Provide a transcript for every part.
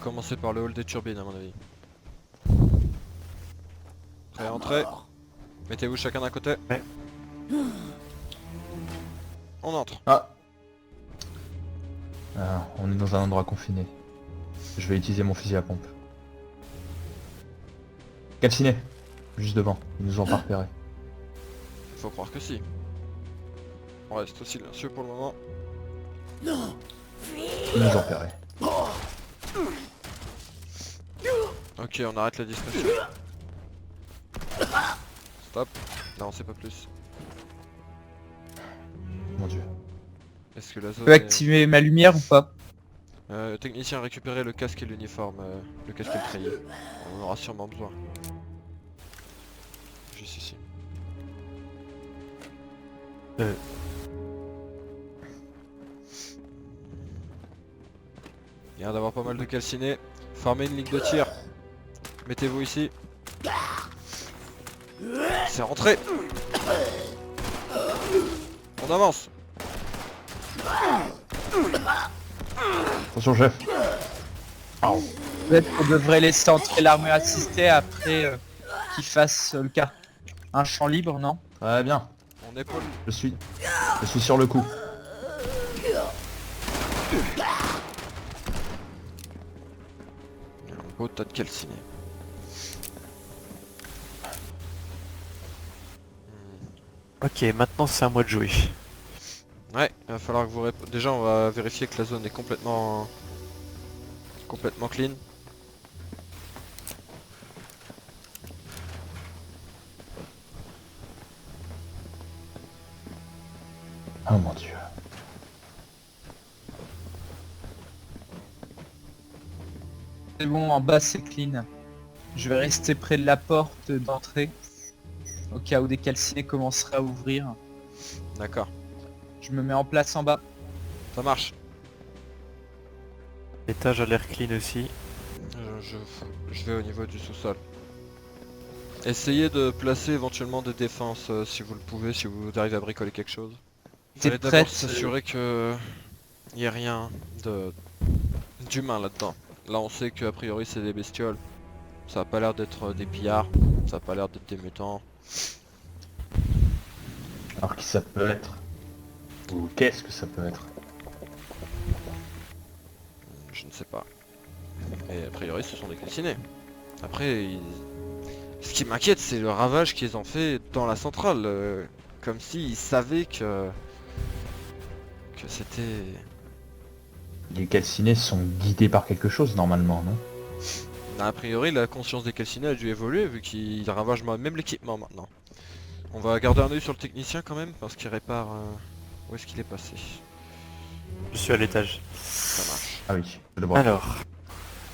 commencer par le hall des turbines à mon avis. Prêt à entrer. Mettez-vous chacun d'un côté. Ouais. On entre. Ah. On est dans un endroit confiné. Je vais utiliser mon fusil à pompe. Calciné. Juste devant. Ils nous ont pas repérés. Faut croire que si. On reste silencieux pour le moment. Ils nous ont repérés. Ok, on arrête la discussion. Stop. Non, c'est pas plus. Mon dieu. Est-ce que la Je zone peux activer ma lumière ou pas? Technicien, récupérez le casque et l'uniforme, le casque et le treillis. On en aura sûrement besoin. Juste ici. Il y a d'avoir pas mal de calcinés. Formez une ligne de tir. Mettez-vous ici. C'est rentré. On avance. Attention chef. Peut-être qu'on devrait laisser entrer l'armée assistée après qu'il fasse le cas. Un champ libre, non? Très bien. On épaule. Je suis sur le coup. Il y a un beau tas de calcinés. Ok, maintenant c'est à moi de jouer. Ouais, il va falloir que vous déjà on va vérifier que la zone est complètement clean. Oh mon dieu. C'est bon, en bas c'est clean. Je vais rester près de la porte d'entrée. Au cas où des calcinés commenceraient à ouvrir. D'accord, Je me mets en place en bas. ça marche. L'étage a l'air clean aussi. Je vais au niveau du sous-sol. Essayez de placer éventuellement des défenses si vous le pouvez, si vous arrivez à bricoler quelque chose. T'es Fallait d'abord prête? s'assurer que il n'y ait rien d'humain là-dedans. Là on sait qu'a priori c'est des bestioles. Ça a pas l'air d'être des pillards, ça a pas l'air d'être des mutants. Alors qui ça peut être? Ou qu'est-ce que ça peut être? Je ne sais pas. Et a priori ce sont des calcinés. Après, ce qui m'inquiète c'est le ravage qu'ils ont fait dans la centrale. Comme s'ils savaient que c'était... Les calcinés sont guidés par quelque chose normalement, non? A priori la conscience des calcinés a dû évoluer vu qu'ils ravagent même l'équipement maintenant. On va garder un œil sur le technicien quand même parce qu'il répare... Où est-ce qu'il est passé? Je suis à l'étage. Ça marche. Ah oui, je le vois. Alors,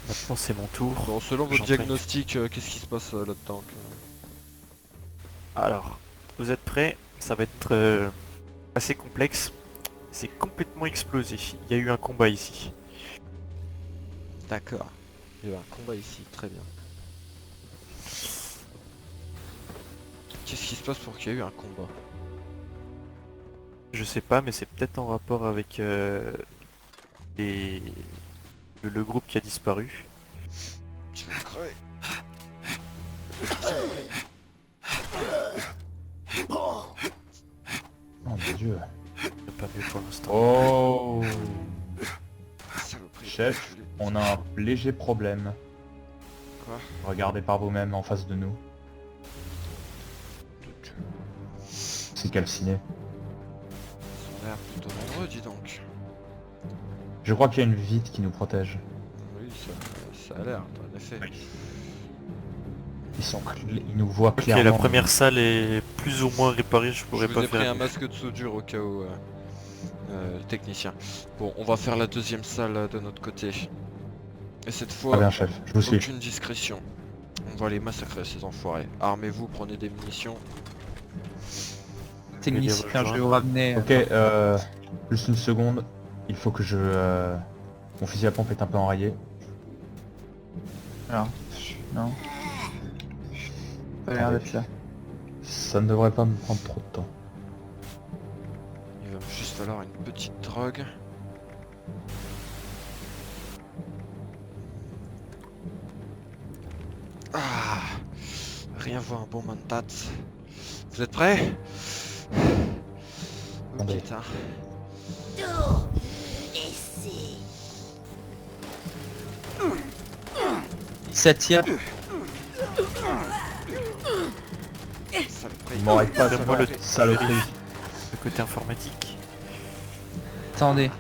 maintenant c'est mon tour. Bon, selon votre J'entraîne. diagnostic, qu'est-ce qui se passe là-dedans Alors, vous êtes prêts? Ça va être assez complexe. C'est complètement explosé. Il y a eu un combat ici. D'accord. Il y a un combat ici, très bien. Qu'est-ce qui se passe pour qu'il y ait eu un combat? Je sais pas, mais c'est peut-être en rapport avec le groupe qui a disparu. Je vais crever. Oh mon dieu. C'est pas mieux pour l'instant. Oh Saloperie. chef, on a un léger problème. Quoi? Regardez par vous-même en face de nous. C'est calciné. Ils ont l'air plutôt nombreux, dis donc. Je crois qu'il y a une vitre qui nous protège. Oui, ça a l'air, en effet. Ils nous voient Ok, clairement. la première salle est plus ou moins réparée, je pourrais Je pas vous ai pris faire un mieux. masque de soudure au cas où, technicien. Bon, on va faire la deuxième salle de notre côté. Et cette Ah fois, bien chef, je vous suis. aucune discrétion. On va les massacrer ces enfoirés. Armez-vous, prenez des munitions. Technicien, je vais rejoindre. vous ramener. Ok, juste une seconde. Il faut que je... Mon fusil à pompe est un peu enrayé. Alors, non. Pas l'air d'être là. Ça ne devrait pas me prendre trop de temps. Il va juste falloir une petite drogue. Ah, rien vaut un bon mandat. Vous êtes prêts? Ok, Attendez. tard. Ça tire. Saloperie. Il m'arrête pas, Donne-moi le saloperie. le côté informatique. Attendez.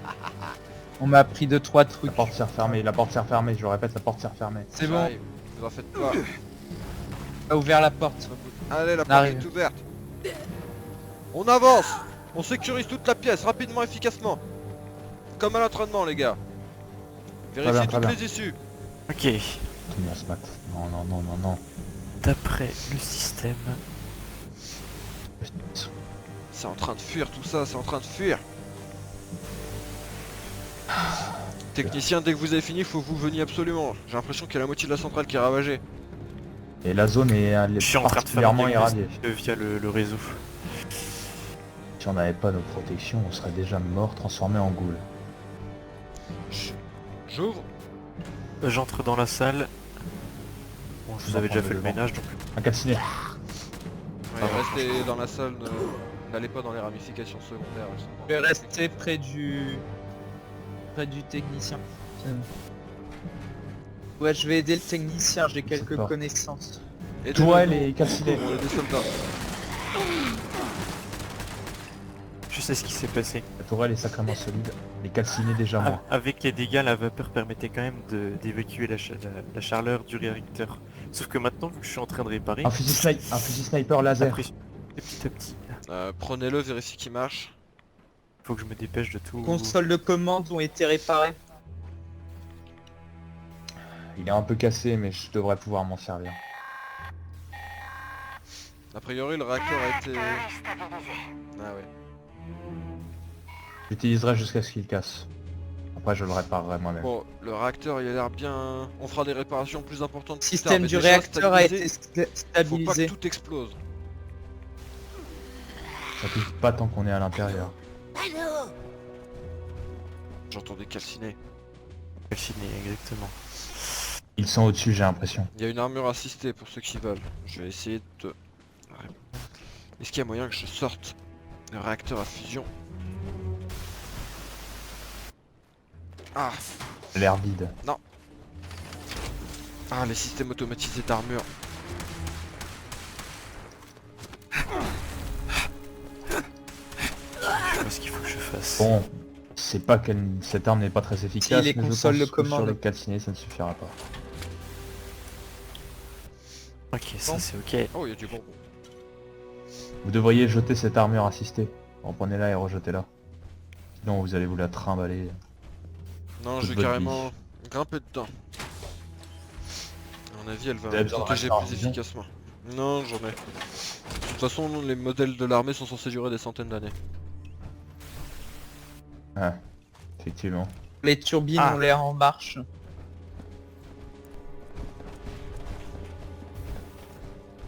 On m'a appris 2-3 trucs. La porte s'est refermée, la porte s'est refermée, je le répète, la porte s'est refermée. C'est bon, J'arrive, vous en faites pas. on a ouvert la porte. Allez, la porte Arrive. est ouverte. On avance. On sécurise toute la pièce, rapidement, efficacement. Comme à l'entraînement, les gars. Vérifiez bien, très toutes bien. les issues. Ok. Tenir ce mat. Non, non, non, non, non. D'après le système, C'est en train de fuir tout ça, c'est en train de fuir. Technicien, dès que vous avez fini, faut que vous veniez absolument. J'ai l'impression qu'il y a la moitié de la centrale qui est ravagée. Et la zone est elle est je suis en train de faire un particulièrement irradiée. diagnostic via le réseau. Si on n'avait pas nos protections, on serait déjà mort, transformé en ghoul. J'ouvre. J'entre dans la salle. Bon, je vous On va avais déjà prendre fait le le vent. ménage, donc Un calciné. Ouais, restez dans la salle, n'allez pas dans les ramifications secondaires. elles sont Je vais rester près du technicien. C'est bon. Ouais, je vais aider le technicien, j'ai quelques fort. connaissances. Et Tourelle et calciné. On est des soldats. je sais ce qui s'est passé. La tourelle est sacrément solide. Les calcinés déjà morts. Avec les dégâts, la vapeur permettait quand même d'évacuer la chaleur du réacteur. Sauf que maintenant, vu que je suis en train de réparer, Un fusil sniper la laser. pression petit à petit. Prenez-le, vérifiez qu'il marche. Faut que je me dépêche de tout. Consoles de commande ont été réparées. Il est un peu cassé, mais je devrais pouvoir m'en servir. A priori, le réacteur a été... Ah ouais. J'utiliserai jusqu'à ce qu'il casse. Après, je le réparerai moi-même. Bon, le réacteur, il a l'air bien... On fera des réparations plus importantes Le plus tard, système mais du déjà, réacteur a été stabilisé, faut pas stabilisé. que tout explose. Ça touche pas tant qu'on est à l'intérieur. J'entends des calcinés. Calciné, exactement. Ils sont au-dessus, j'ai l'impression. Il y a une armure assistée pour ceux qui veulent. Je vais essayer de... Est-ce qu'il y a moyen que je sorte le réacteur à fusion? Ah, L'air vide. ah, les systèmes automatisés d'armure. Je sais pas ce qu'il faut que je fasse. Bon, c'est pas qu'elle... cette arme n'est pas très efficace, les mais je consoles pense de que sur commande. le calciné, ça ne suffira pas. Ok, ça Bon. c'est ok. Oh, il y a du bonbon. Vous devriez jeter cette armure assistée. Reprenez-la et rejetez-la. Sinon, vous allez vous la trimballer. Non, Toute je vais votre carrément grimper dedans. À mon avis, elle va Vous avez me besoin de protéger réacteurs plus à fusion efficacement. Non, j'en ai. De toute façon, les modèles de l'armée sont censés durer des centaines d'années. Ah, effectivement. Les turbines Ah. ont l'air en marche.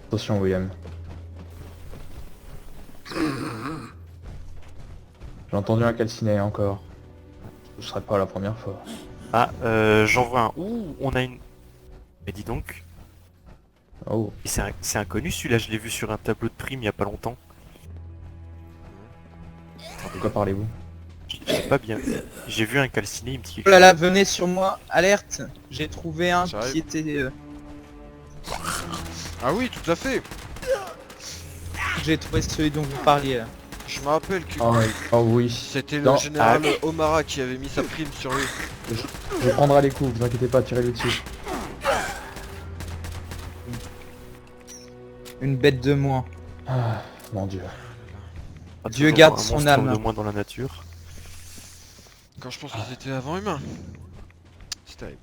Attention, William. J'ai entendu un calciné encore. Ce serait pas la première fois. Ah, j'en vois un. Ouh, on a une... Mais dis donc, Oh, et c'est inconnu celui-là, je l'ai vu sur un tableau de prime il y a pas longtemps. de quoi parlez-vous? Je sais pas bien. J'ai vu un calciné, il me dit Oh quelque là là, venez sur moi, alerte. J'ai trouvé un J'arrive. qui était... Ah oui, tout à fait. J'ai trouvé celui dont vous parliez là. Je me rappelle que Oh oui. c'était le Non. général O'Mara qui avait mis sa prime sur lui. Je prendrai les coups, vous inquiétez pas, tirez-le dessus. Une bête de moins. Ah, mon dieu. part. Dieu Toujours garde un son monstre âme. de moins dans la nature. Quand je pense qu'ils étaient avant humains. C'est terrible.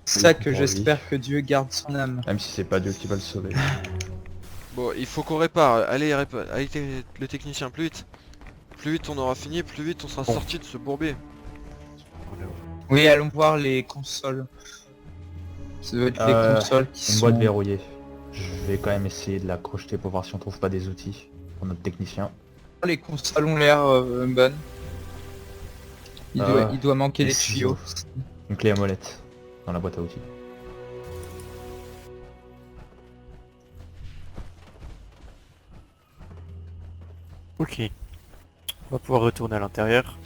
C'est ça que Bon, j'espère que Dieu garde son âme. Même si c'est pas Dieu qui va le sauver. Bon, il faut qu'on répare. Allez, allez, le technicien, plus vite. Plus vite on aura fini, plus vite on sera Bon. sorti de ce bourbier. Oui, allons voir les consoles. Ça doit être les consoles qui Une sont... boîte verrouillée. Je vais quand même essayer de la crocheter pour voir si on trouve pas des outils pour notre technicien. Les consoles ont l'air bonnes. Il doit manquer les des tuyaux. Une clé à molette dans la boîte à outils. Ok. On va pouvoir retourner à l'intérieur.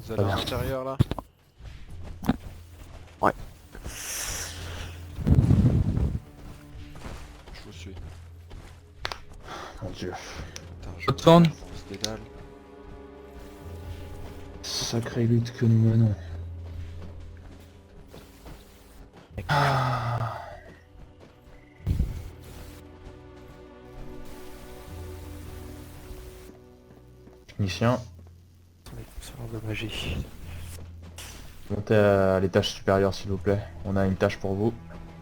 Vous allez à bien. l'intérieur là? Ouais. Je vous suis. Mon dieu. Putain, Retourne. On se dédale. Sacrée lutte que nous menons. Ah. Technicien, On est tous endommagés. montez à l'étage supérieur s'il vous plaît. On a une tâche pour vous.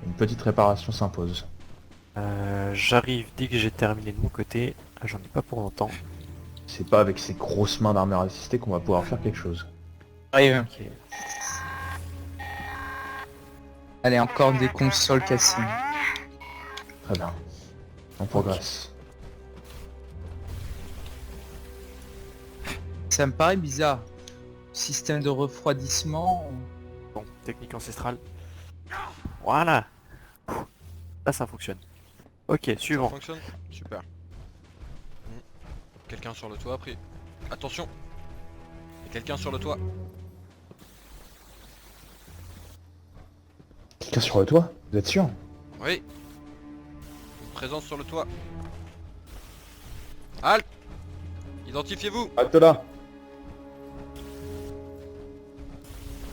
Une petite réparation s'impose. J'arrive dès que j'ai terminé de mon côté. Ah, j'en ai pas pour longtemps. C'est pas avec ces grosses mains d'armure assistée qu'on va pouvoir faire quelque chose. Arrive. Ok. Allez, encore des consoles cassées. Très bien. On progresse. Ça me paraît bizarre. Système de refroidissement. Bon, technique ancestrale. Voilà. Là ça fonctionne. Ok, Ça suivant. fonctionne? Super. Quelqu'un sur le toit après. Attention! Il y a quelqu'un sur le toit. Quelqu'un sur le toit? Vous êtes sûr? Oui. Une présence sur le toit. Halt! Identifiez-vous! Acte là.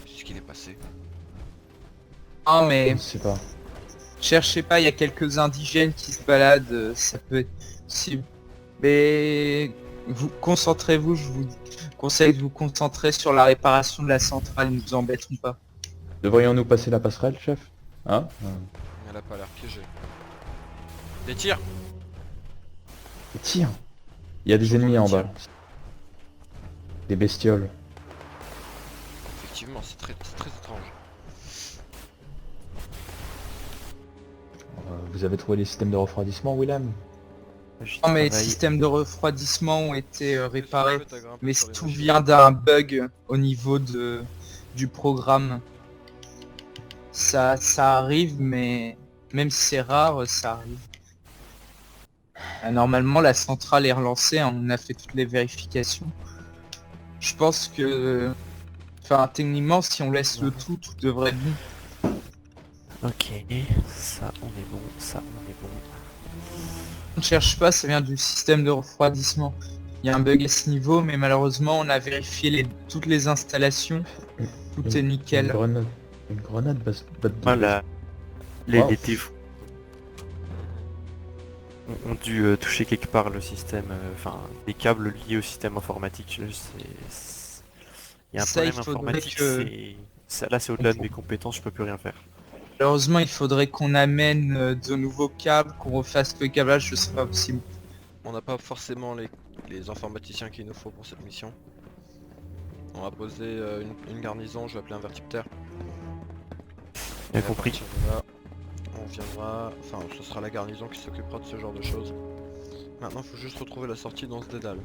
Qu'est-ce qu'il est passé? Ah Je mais ne sais pas. cherchez pas, il y a quelques indigènes qui se baladent, ça peut être possible. Mais vous concentrez-vous, je vous conseille de vous concentrer sur la réparation de la centrale, ils nous embêteront pas. Devrions-nous passer la passerelle, chef? Hein? Elle a pas l'air piégée. Des tirs! Tire. Il y a des ennemis en bas. Des bestioles. Effectivement, c'est très étrange. Vous avez trouvé les systèmes de refroidissement, Willem? J'y Non mais les travaille. systèmes de refroidissement ont été réparés, T'as grimpé mais sur les tout machines. vient d'un bug au niveau du programme. Ça arrive, mais même si c'est rare, ça arrive. Normalement, la centrale est relancée, hein, on a fait toutes les vérifications. Je pense que... Enfin, techniquement, si on laisse le tout devrait être bon. Ok, ça on est bon, ça on est bon. On ne cherche pas, ça vient du système de refroidissement. Il y a un bug à ce niveau, mais malheureusement, on a vérifié toutes les installations. Tout est Une nickel. grenade. Une grenade batte de... Voilà. Wow. Les défauts ont dû toucher quelque part le système, enfin des câbles liés au système informatique. Il y a un Ça, il problème faudrait informatique, que- là c'est au-delà de mes compétences, je peux plus rien faire. Malheureusement, il faudrait qu'on amène de nouveaux câbles, qu'on refasse le câblage, ce sera pas possible. On n'a pas forcément les informaticiens qu'il nous faut pour cette mission. On va poser une garnison, je vais appeler un vertiptère. Bien Et à compris. partir de là, on viendra, enfin ce sera la garnison qui s'occupera de ce genre de choses. Maintenant faut juste retrouver la sortie dans ce dédale.